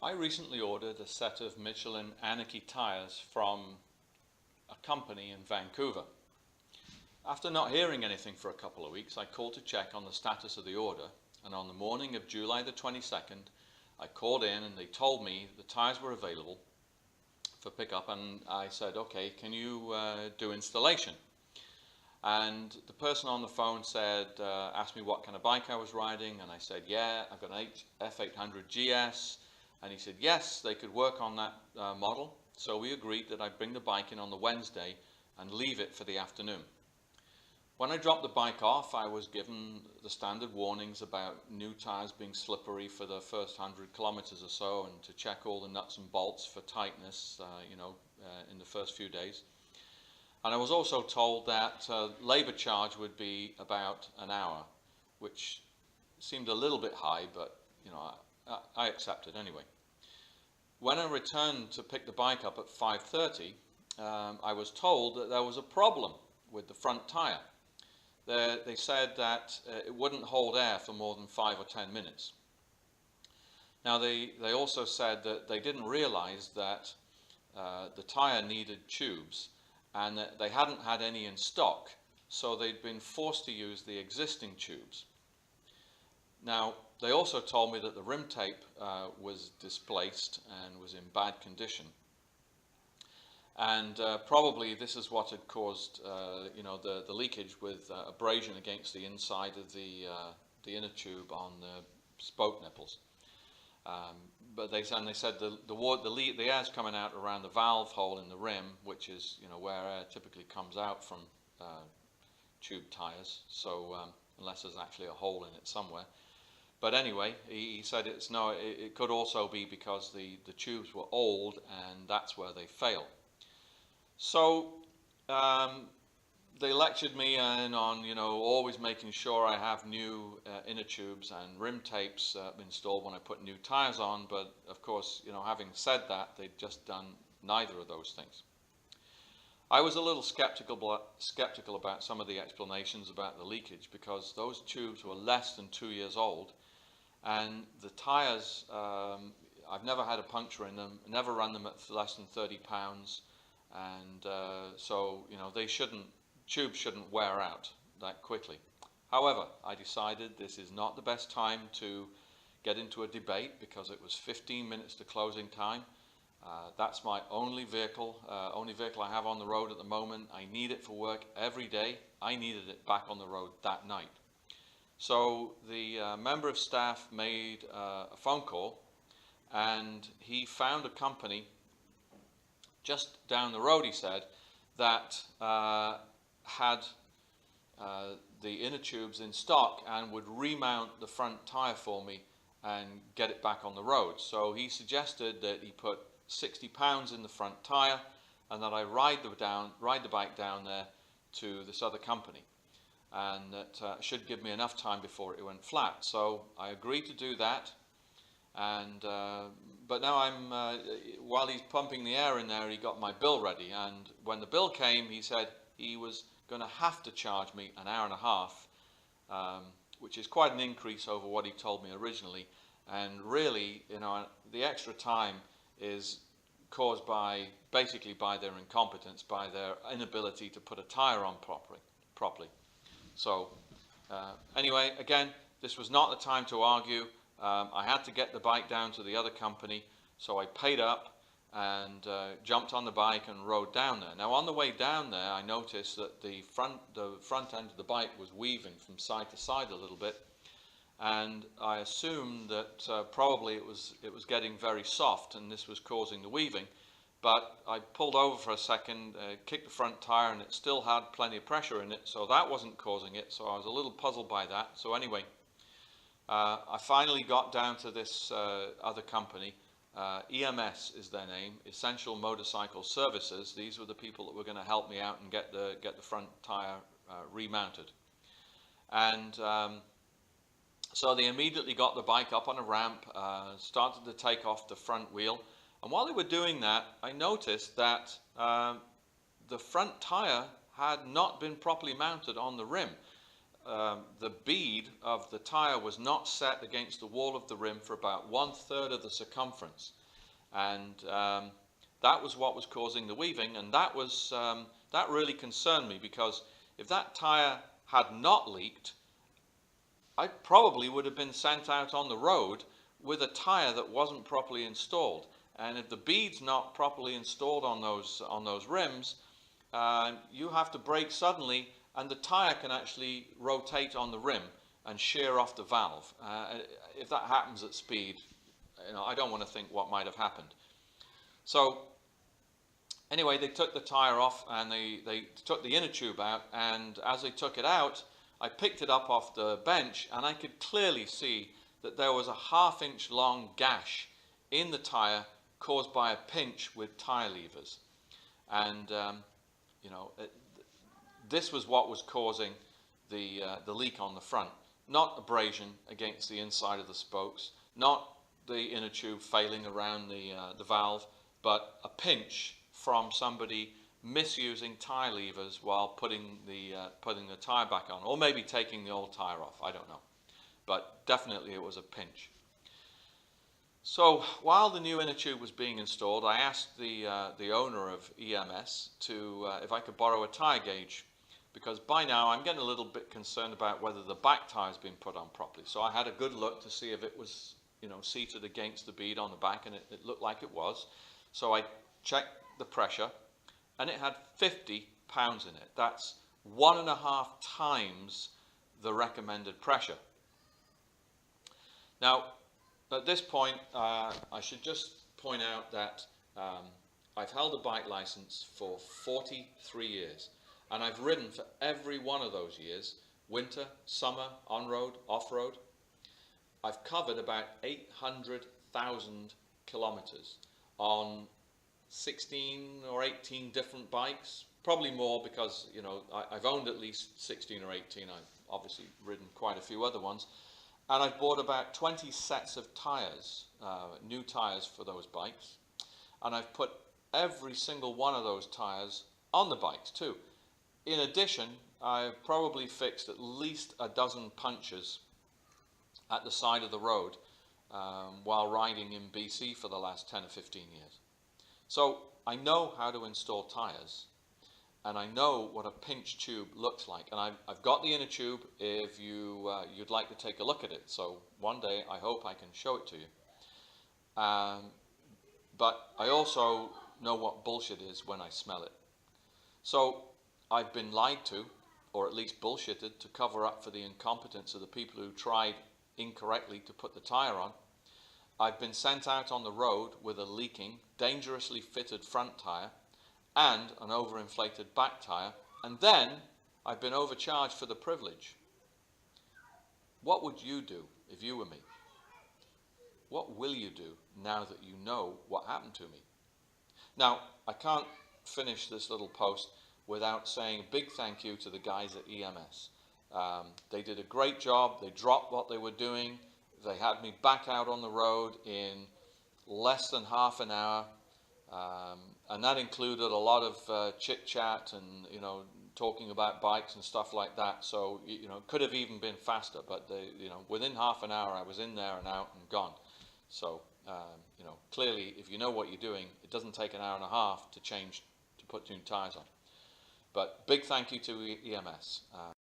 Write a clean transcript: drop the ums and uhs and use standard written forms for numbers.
I recently ordered a set of Michelin Anarchy tyres from a company in Vancouver. After not hearing anything for a couple of weeks, I called to check on the status of the order, and on the morning of July the 22nd, I called in and they told me the tyres were available for pickup, and I said, okay, can you do installation? And the person on the phone said, asked me what kind of bike I was riding, and I said, yeah, I've got an F800 GS, and he said, yes, they could work on that model. So we agreed that I'd bring the bike in on the Wednesday and leave it for the afternoon. When I dropped the bike off, I was given the standard warnings about new tyres being slippery for the first 100 kilometers or so, and to check all the nuts and bolts for tightness, in the first few days. And I was also told that labour charge would be about an hour, which seemed a little bit high, but I accepted anyway. When I returned to pick the bike up at 5:30, I was told that there was a problem with the front tyre. They said that it wouldn't hold air for more than 5 or 10 minutes. Now they also said that they didn't realise that the tyre needed tubes, and that they hadn't had any in stock, so they'd been forced to use the existing tubes. Now, they also told me that the rim tape was displaced and was in bad condition. And probably this is what had caused the leakage, with abrasion against the inside of the inner tube on the spoke nipples. But they said the air's coming out around the valve hole in the rim, which is where air typically comes out from tube tires. So unless there's actually a hole in it somewhere. But anyway, he said it could also be because the tubes were old, and that's where they fail. So they lectured me on always making sure I have new inner tubes and rim tapes installed when I put new tires on. But of course, having said that, they'd just done neither of those things. I was a little skeptical about some of the explanations about the leakage, because those tubes were less than 2 years old, and the tires, I've never had a puncture in them, never run them at less than 30 pounds, and so tubes shouldn't wear out that quickly. However, I decided this is not the best time to get into a debate, because it was 15 minutes to closing time. That's my only vehicle I have on the road at the moment. I need it for work every day. I needed it back on the road that night. So the member of staff made a phone call, and he found a company just down the road, he said, that had the inner tubes in stock and would remount the front tyre for me and get it back on the road. So he suggested that he put 60 pounds in the front tyre, and that I ride the bike down there to this other company, and that should give me enough time before it went flat. So I agreed to do that, and but now while he's pumping the air in there, he got my bill ready, and when the bill came, he said he was going to have to charge me an hour and a half, which is quite an increase over what he told me originally. And really, the extra time is caused basically by their incompetence, by their inability to put a tyre on properly. So anyway, again, this was not the time to argue. I had to get the bike down to the other company, so I paid up and jumped on the bike and rode down there. Now, on the way down there, I noticed that the front end of the bike was weaving from side to side a little bit, and I assumed that probably it was getting very soft, and this was causing the weaving. But I pulled over for a second, kicked the front tire, and it still had plenty of pressure in it, so that wasn't causing it. So I was a little puzzled by that. So anyway, I finally got down to this other company. EMS is their name, Essential Motorcycle Services. These were the people that were going to help me out and get the front tire remounted. And so they immediately got the bike up on a ramp, started to take off the front wheel, and while they were doing that, I noticed that the front tire had not been properly mounted on the rim. the bead of the tyre was not set against the wall of the rim for about 1/3 of the circumference, and that was what was causing the weaving, and that really concerned me, because if that tyre had not leaked, I probably would have been sent out on the road with a tyre that wasn't properly installed. And if the bead's not properly installed on those rims, you have to brake suddenly, and the tyre can actually rotate on the rim and shear off the valve. If that happens at speed, I don't want to think what might have happened. So anyway, they took the tyre off, and they took the inner tube out, and as they took it out, I picked it up off the bench, and I could clearly see that there was a 1/2 inch long gash in the tyre caused by a pinch with tyre levers. And this was what was causing the leak on the front. Not abrasion against the inside of the spokes, not the inner tube failing around the valve, but a pinch from somebody misusing tyre levers while putting the tyre back on, or maybe taking the old tyre off. I don't know, but definitely it was a pinch. So while the new inner tube was being installed, I asked the owner of EMS if I could borrow a tyre gauge, because by now I'm getting a little bit concerned about whether the back tyre has been put on properly. So I had a good look to see if it was seated against the bead on the back, and it looked like it was. So I checked the pressure, and it had 50 pounds in it. That's 1.5 times the recommended pressure. Now, at this point, I should just point out that I've held a bike license for 43 years, and I've ridden for every one of those years: winter, summer, on-road, off-road. I've covered about 800,000 kilometers on 16 or 18 different bikes, probably more, because I've owned at least 16 or 18. I've obviously ridden quite a few other ones, and I've bought about 20 sets of tires, new tires for those bikes, and I've put every single one of those tires on the bikes too. In addition, I've probably fixed at least a dozen punctures at the side of the road while riding in BC for the last 10 or 15 years. So I know how to install tires, and I know what a pinch tube looks like, and I've got the inner tube if you'd like to take a look at it. So one day I hope I can show it to you. But I also know what bullshit is when I smell it. So I've been lied to, or at least bullshitted, to cover up for the incompetence of the people who tried incorrectly to put the tyre on. I've been sent out on the road with a leaking, dangerously fitted front tyre and an overinflated back tyre, and then I've been overcharged for the privilege. What would you do if you were me? What will you do now that you know what happened to me? Now, I can't finish this little post without saying a big thank you to the guys at EMS. They did a great job. They dropped what they were doing. They had me back out on the road in less than half an hour, and that included a lot of chit-chat and talking about bikes and stuff like that. So it could have even been faster, but within half an hour I was in there and out and gone. So clearly, if you know what you're doing, it doesn't take an hour and a half to put new tires on. But big thank you to EMS.